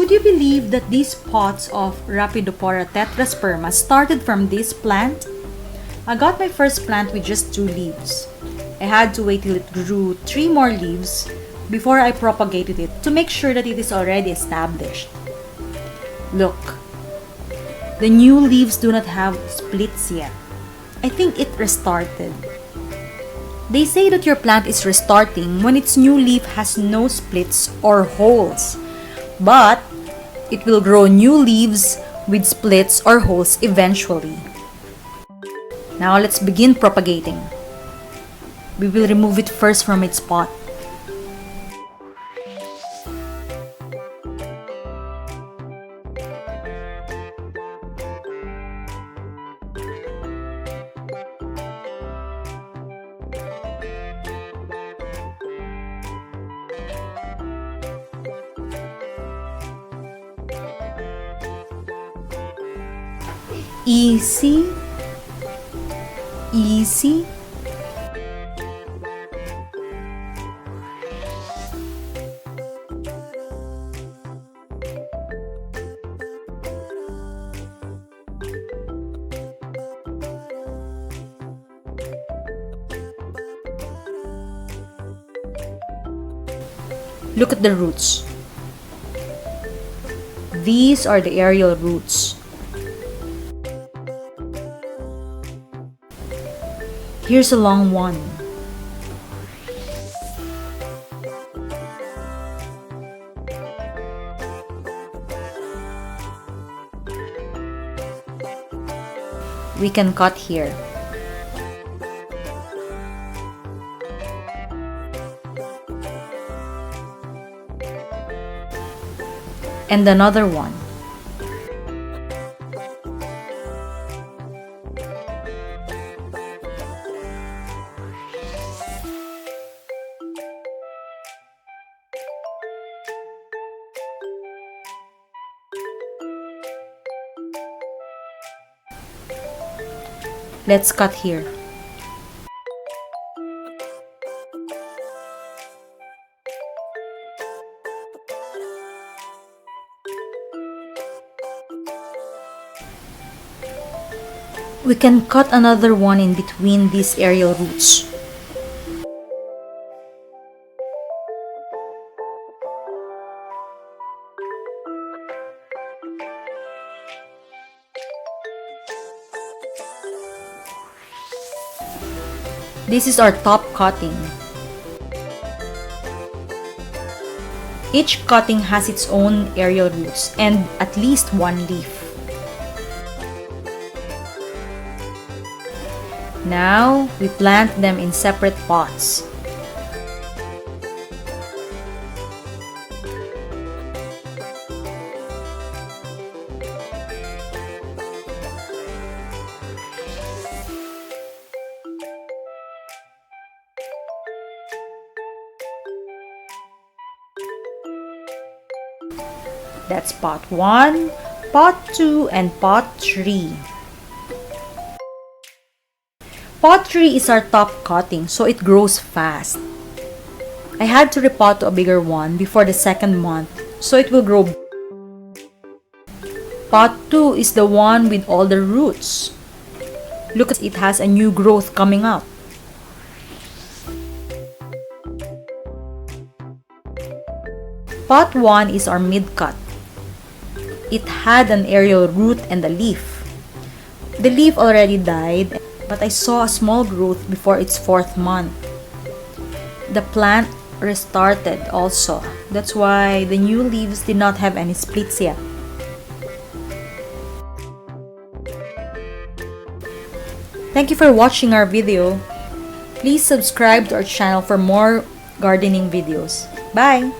Would you believe that these pots of Rhapidophora Tetrasperma started from this plant? I got my first plant with just 2 leaves. I had to wait till it grew 3 more leaves before I propagated it to make sure that it is already established. Look, the new leaves do not have splits yet. I think it restarted. They say that your plant is restarting when its new leaf has no splits or holes, but it will grow new leaves with splits or holes eventually. Now let's begin propagating. We will remove it first from its pot. Easy, easy. Look at the roots. These are the aerial roots. Here's a long one. We can cut here. And another one. Let's cut here. We can cut another one in between these aerial roots. This is our top cutting. Each cutting has its own aerial roots and at least 1 leaf. Now, we plant them in separate pots. That's pot 1, pot 2, and pot 3. Pot 3 is our top cutting, so it grows fast. I had to repot to a bigger one before the 2nd month, so it will grow. Pot 2 is the one with all the roots. Look, it has a new growth coming up. Pot 1 is our mid-cut. It had an aerial root and a leaf. The leaf already died, but I saw a small growth before its 4th month. The plant restarted also. That's why the new leaves did not have any splits yet. Thank you for watching our video. Please subscribe to our channel for more gardening videos. Bye!